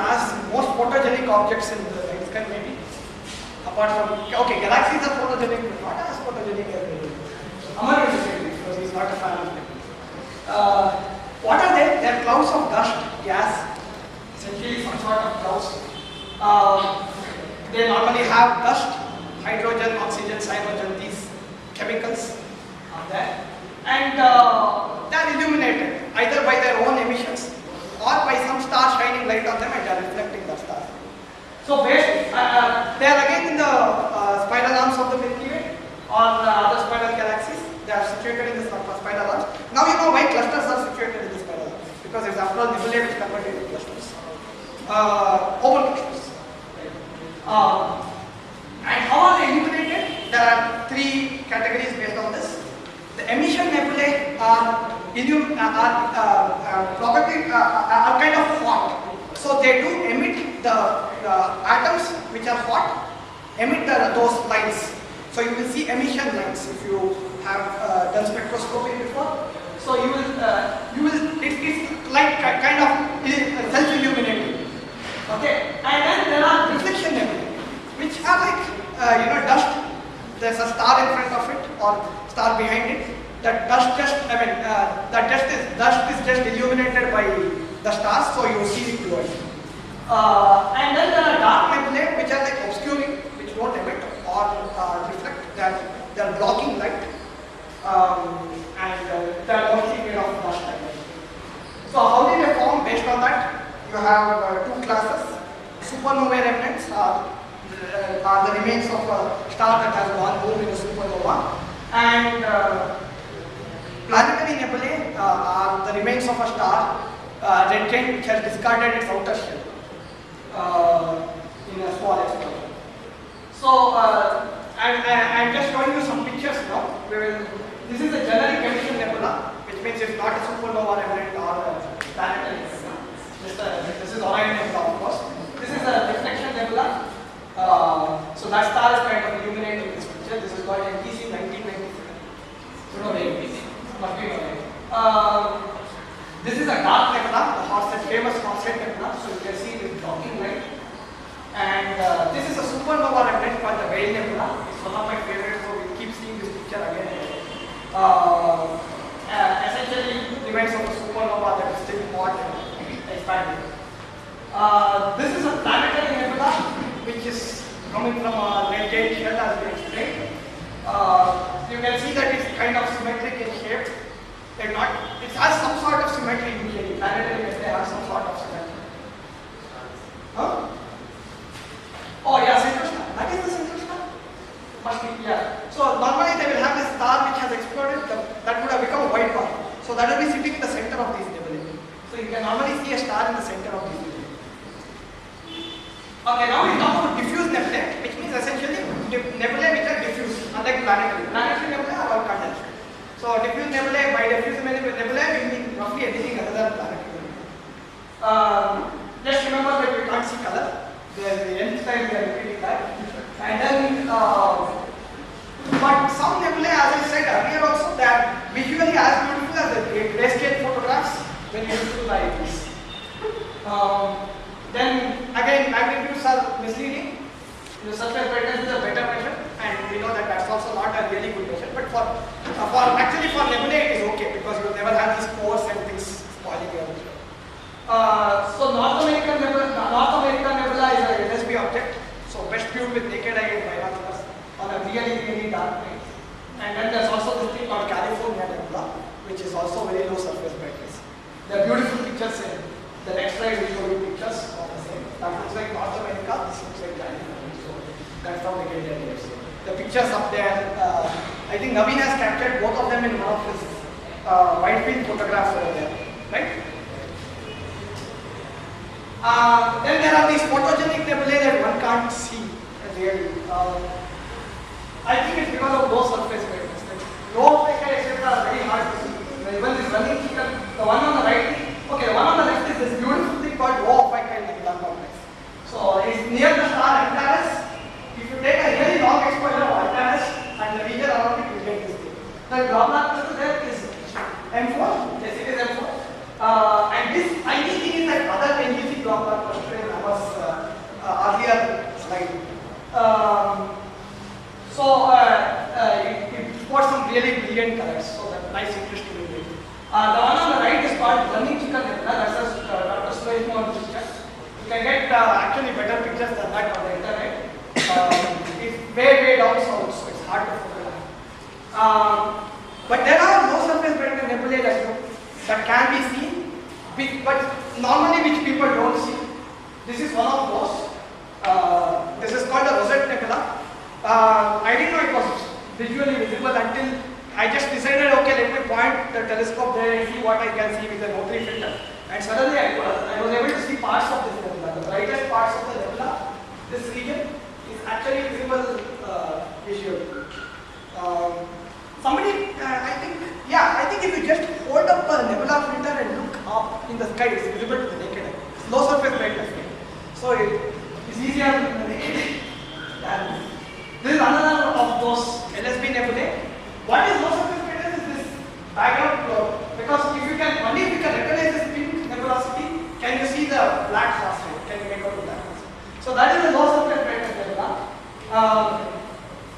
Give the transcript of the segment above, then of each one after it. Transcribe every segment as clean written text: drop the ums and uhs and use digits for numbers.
has most photogenic objects in the night sky maybe. Apart from, okay, galaxies are photogenic, but not as photogenic as they do. Amar will say this because he is not a fan of them. What are they? They are clouds of dust, gas, essentially some sort of clouds. They normally have dust, hydrogen, oxygen, cyanogen, these chemicals are there. And they are illuminated either by their own emissions or by some star shining light on them and they are reflecting that star. So basically, they are again in the spiral arms of the Milky Way or other spiral galaxies. They are situated in the spiral arms. Now you know why clusters are situated in the spiral arms, because it's after all nebulae which convert into clusters. Oval clusters. And how are they illuminated? There are three categories based on this. The emission nebulae are probably kind of hot. So they do emit the atoms which are hot, emit those lights. So you will see emission lines if you have done spectroscopy before. So it's like kind of self-illuminating. Okay, and then there are reflection nebulae, which are like dust. There's a star in front of it or star behind it. That dust is just illuminated by the stars, so you see it glowing. And then there are dark nebulae, which are like obscuring, which don't emit or reflect. They are blocking light, and they are mostly made of dust. So how did they form? Based on that, you have two classes. Supernovae remnants are the remains of a star that has gone home in a supernova, and planetary nebulae are the remains of a star which has discarded its outer shell in a small explosion. So I'm just showing you some pictures now. This is a generic emission nebula, which means it's not a supernova remnant or a planetary nebula. This is Orion nebula, of course. This is a reflection nebula. So that star is kind of illuminating this picture. This is called NTC 1997. So no NTC. This is a dark nebula, the famous Horsehead nebula. So you can see this blocking light. And this is a supernova remnant called the Whale nebula. It's one of my favorites, so we keep seeing this picture again. Essentially, remains of a supernova that is still hot and expanding. This is a planetary nebula, which is coming from a Lagrange shell, as we explained. You can see that it's kind of symmetric in shape. It has some sort of symmetry usually. Planetary nebulae have some sort of symmetry. Huh? Oh yeah, central star. That is the central star? Must be, yeah. So normally they will have this star which has exploded, that would have become a white bar. So that will be sitting in the center of these nebulae. So you can normally see a star in the center of these nebulae. Okay, now we talk about diffuse nebulae, which means essentially nebulae which are diffuse, unlike planetary. Planetary nebulae are all condensed. So diffuse nebulae, by diffuse nebulae, we mean roughly anything other than planetary nebulae. Just remember that we can't see color. The nth time we are repeating that. And then, but some nebulae, as I said earlier also, they are visually as beautiful as the grayscale photographs when you use the eyepiece. Then again, magnitudes are misleading. The surface brightness is a better measure, and we know that that's also not a really good measure. But actually for nebulae it is okay, because you never have these pores and things spoiling your vision. So North American nebula is a LSB object. So best viewed with naked eye and binoculars on a really dark night. And then there's also this thing called California nebula, which is also very low surface brightness. There are beautiful pictures in the next slide. We show you pictures of the same. That looks like North America. This looks like California. So that's how they get their names. The pictures up there. I think Naveen has captured both of them in one of his wide field photographs over there, right? Then there are these photogenic nebulae that one can't see really. I think it's because of low surface brightness. Low brightness etc. are very hard to see. Even this running figure, the one on the right, okay, the one on the left is this beautiful thing called low optic nebula complex. So it's near the star Antares. If you take a really long exposure of Antares and the region around it, you get this thing. The globular cluster there is M4. Yes, it is M4. And this tiny thing is like other NGC globular cluster in on pictures. You can get actually better pictures than that on the internet. It's way down south, so it's hard to photograph. But there are low surface brightness nebulae that can be seen, but normally which people don't see. This is one of those. This is called the Rosette Nebula. I didn't know it was visually visible until I just decided, okay, let me point the telescope there and see what I can see with the O3 filter. And suddenly I was able to see parts of this nebula. The brightest parts of the nebula, this region, is actually visible visually. I think if you just hold up a nebula filter and look up in the sky, it's visible to the naked eye. It's low surface brightness. So it's easier in the naked eye. And this is another of those LSB nebulae. What is low surface brightness is this background glow. Because only if you can recognize this pink nebulosity, can you see the black phosphate? Can you make out the black phosphate? So that is the low surface brightness nebula.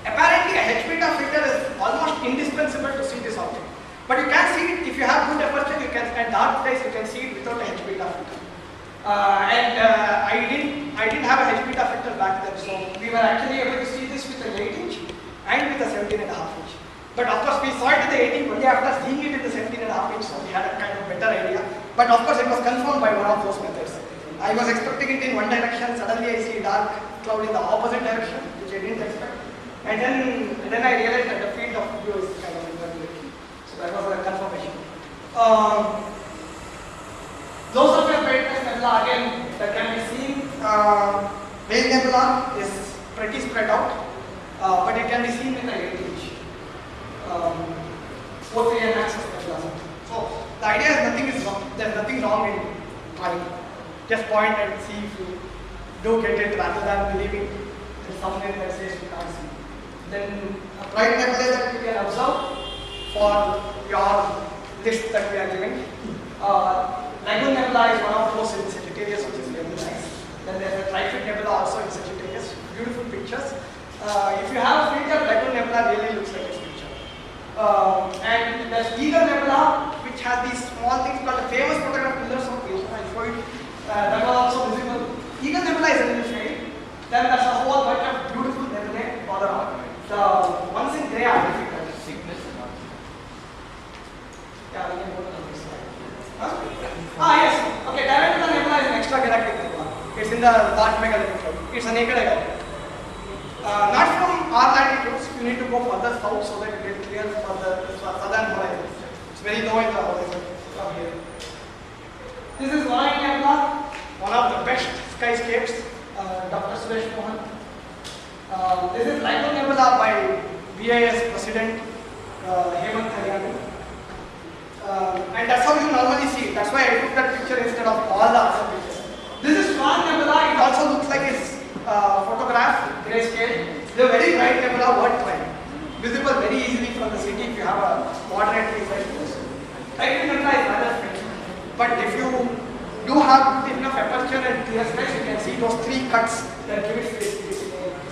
Apparently a H beta filter is almost indispensable to see this object. But you can see it if you have good aperture, you can at dark skies you can see it without a H beta filter. I didn't have a H beta filter back then, so we were actually able to see this with a 8-inch and with a 17.5-inch. But of course we saw it with the 18 only after seeing it with the 17.5-inch, so we had a kind of better idea. But of course it was confirmed by one of those methods. I was expecting it in one direction, suddenly I see a dark cloud in the opposite direction, which I didn't expect. And then I realized that the field of view is kind of inverted. So that was a confirmation. Low surface brightness nebula again that can be seen. Whale nebula is pretty spread out, but it can be seen with an 8-inch. 4-3 axis nebula. So the idea is nothing is wrong. There's nothing wrong in trying. Just point and see if you do get it rather than believing in something that says you can't see. Then a bright nebula that you can observe for your list that we are giving. Lagoon Nebula is one of those in Sagittarius, which is very nice. Then there is a Trifid Nebula also in Sagittarius. Beautiful pictures. If you have a filter, Lagoon Nebula really looks like this picture. And there's Eagle Nebula, which has these small things called the famous photograph pillars of creation. I'll show you. That was also visible. Eagle Nebula is a little shade. Then there's a whole bunch of beautiful nebulae all around. The ones in gray are difficult. Cygnus is not. Yeah, we can go to the next slide. Yes. Okay, Tarantulas Nebula is an extragalactic nebula. It's in the large megalithic cloud. It's a naked eye object. Not from our latitudes, you need to go further south so that you get clear for the southern horizon. It's very low in the horizon from here. This is Orion Nebula, one of the best skyscapes, Dr. Suresh Mohan. This is Lagoon Nebula by BIS President Hemant Haryani. And that's how you normally see it. That's why I took that picture instead of all the other pictures. This is Swan Nebula. It also looks like it's photographed grayscale. It's a very bright nebula worth trying. Visible very easily from the city if you have a moderately sized person. Trifid Nebula is rather strange. But if you do have enough aperture and clear space, you can see those 3 cuts that give it space.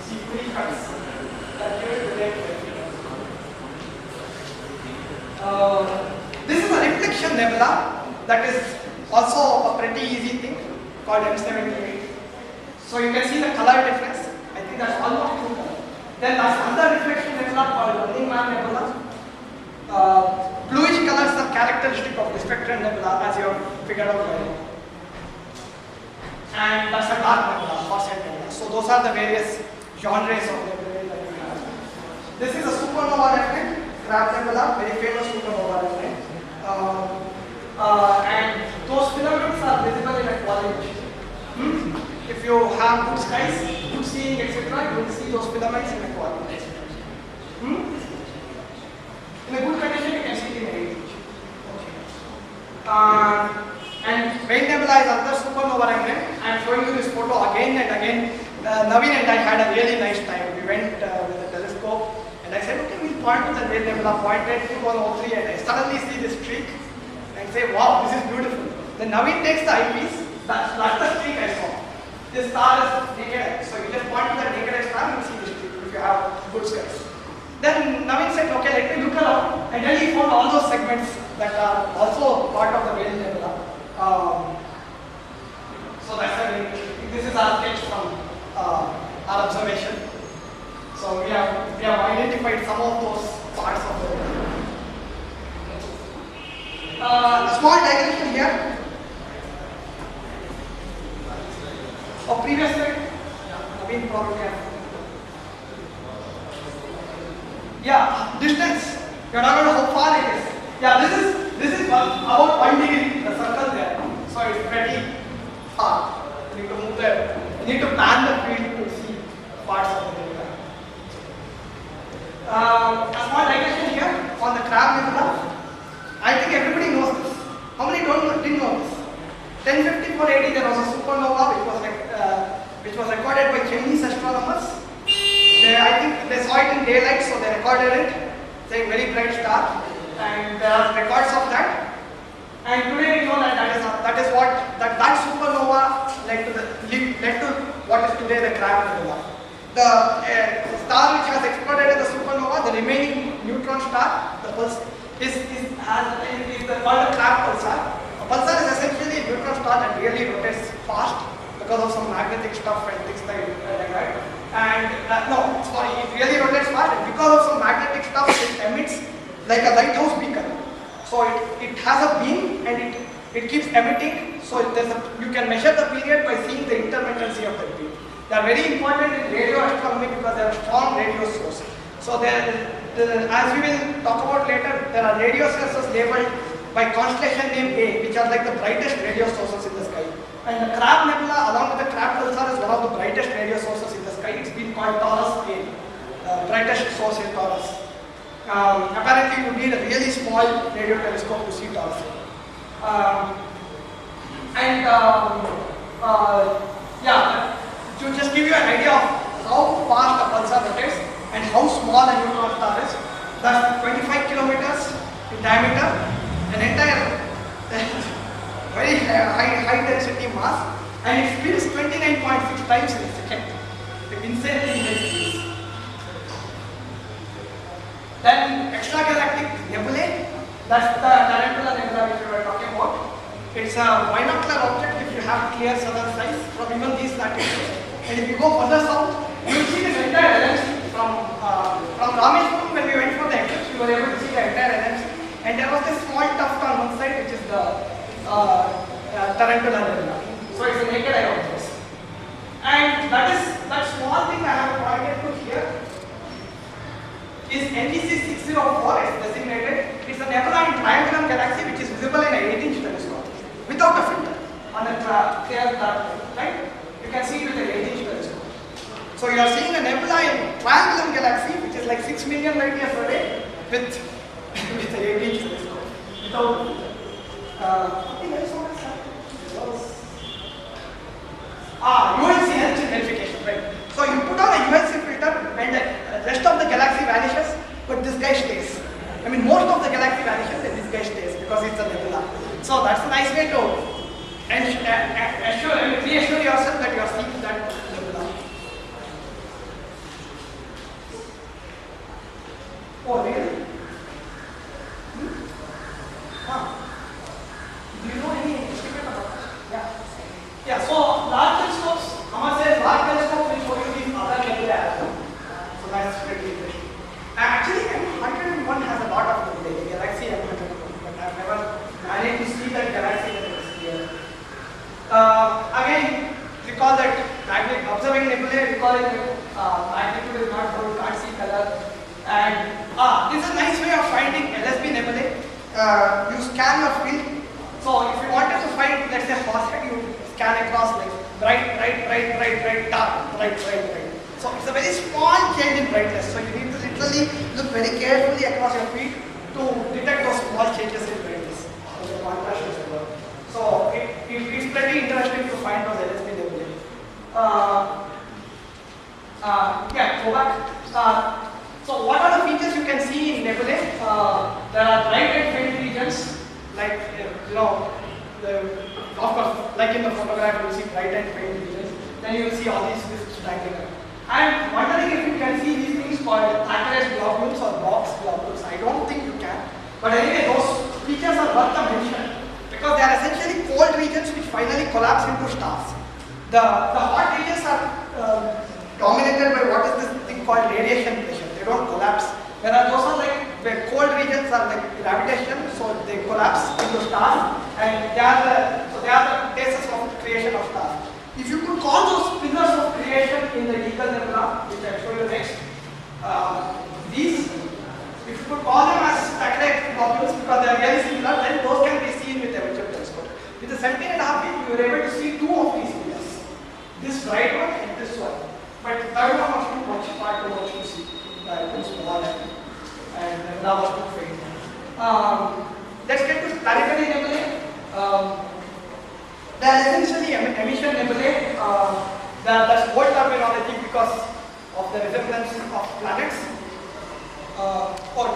See 3 cuts that give it the name. This is a reflection nebula that is also a pretty easy thing called M78. So you can see the color difference. I think that's almost 2 colors. Then there's another reflection nebula called Running Man Nebula. Bluish colors are characteristic of the Spectrum Nebula, as you have figured out by now. And that's a dark nebula, Fawcett Nebula. So those are the various genres of nebulae that we have. This is a supernova reflect, Crab Nebula, very famous supernova reflect. And those filaments are visible in a quality. If you have good skies, good seeing, etc., you will see those filaments in a quality. In a good condition, you can see it in 8-inch. And Whale Nebula is another supernova remnant. I am showing you this photo again and again. Naveen and I had a really nice time. We went with a telescope and I said, okay, we'll point to the Whale Nebula, pointed to 103, and I suddenly see this streak and say, wow, this is beautiful. Then Naveen takes the eyepiece, that's the streak I saw. This star is naked eye. So you just point to the naked eye star and you see the streak if you have good skies. Then Naveen said, okay, let me look around, and then he found all those segments that are also part of the Whale Nebula. observation. So we have identified some of those parts of the nebula. A small digression here. Previous slide. Naveen probably have. Yeah, distance. You are not going to know how far it is. Yeah, this is about 1 degree. The circle there. So it's pretty far. You need to move there. You need to plan the field to see parts of the nebula. A small digression here on the Crab nebula. I think everybody knows this. How many didn't know this? 1054 AD there was a supernova which was recorded by Chinese astronomers. I think they saw it in daylight, so they recorded it, saying very bright star, and there are records of that. And today we know that supernova led to what is today the Crab nebula. The star which has exploded in the supernova, the remaining neutron star, the pulse, is called a Crab pulsar. A pulsar is essentially a neutron star that really rotates fast because of some magnetic stuff and things like that. And it really rotates fast, and because of some magnetic stuff, it emits like a lighthouse beacon. So it has a beam and it keeps emitting. So you can measure the period by seeing the intermittency of the beam. They are very important in radio astronomy because they are a strong radio source. So as we will talk about later, there are radio sources labeled by constellation name A, which are like the brightest radio sources in the sky. And the Crab nebula, along with the Crab pulsar, is one of the brightest radio sources in the sky. It's been called Taurus A, brightest source in Taurus. Apparently, you need a really small radio telescope to see Taurus A. To just give you an idea of how fast a pulsar rotates and how small a neutron star is, that's 25 kilometers in diameter, an entire very high density mass, and it spins 29.6 times in a second. The insanely high speeds. Then extragalactic nebulae, that's the Tarantula nebula which we were talking about. It's a binocular object if you have clear southern skies from even these latitudes. And if you go further south, you will see this entire LMC from Rameshwaram. When we went for the eclipse, we were able to see the entire LMC. And there was this small tuft on one side, which is the Tarantula nebula. So it's a naked eye object. And that small thing I have pointed to here is NGC 604. It's designated. It's a nebula in Triangulum Galaxy which is visible in an 8-inch telescope without a filter on a clear dark night, right? You can see it with an 8-inch telescope. So you are seeing a nebula in Triangulum Galaxy, which is like 6 million light years away, with an 8-inch telescope without a filter. ULC helps in verification, right? So you put on a ULC filter and the rest of the galaxy vanishes, but this guy stays. I mean, most of the galaxy vanishes and this guy stays because it's a nebula. So that's a nice way to reassure yourself that you are seeing that nebula. Oh, really? Do you know any estimate about that? Yeah. Yeah, so large telescopes, Amar says large telescopes will show you these other nebulae as well. So that's pretty interesting. Actually, M101 has a lot of nebulae, Galaxy M101, but I've never managed to see that galaxy that is here. Again, recall that observing nebulae, recall it, magnitude is not good, can't see color. And this is a nice way of finding LSB nebulae. You scan your field. So if you wanted to find, let's say, Horsehead, you scan across like bright, dark, bright. So it's a very small change in brightness. So you need to literally look very carefully across your field to detect those small changes in brightness. So the contrast is lower. So it's pretty interesting to find those LSB nebulae. Go back. So what are the features you can see in nebulae? There are bright and faint regions, like of course, like in the photograph, you will see bright and faint regions. Then you will see all these triangular. I'm wondering if you can see these things called Thackeray's globules or Bob's globules. I don't think you can. But anyway, those features are worth a mention because they are essentially cold regions which finally collapse into stars. The hot regions are dominated by what is this thing called radiation pressure. They don't collapse. Whereas those are like where cold regions are like gravitation, so they collapse into stars, and they are the basis of creation of stars. If you could call those pillars of creation in the Eagle Nebula, which I will show you next, these, if you could call them as satellite globules because they are really similar, then those can be seen with the Webber telescope. With the 17.5 feet, we were able to see two of these pillars. This bright one and this one. But the third one was too much hard to watch to see. It was small and the nebula was too faint. Let's get to planetary nebulae. They are essentially emission nebulae. That's old terminology because of the resemblance of planets. Or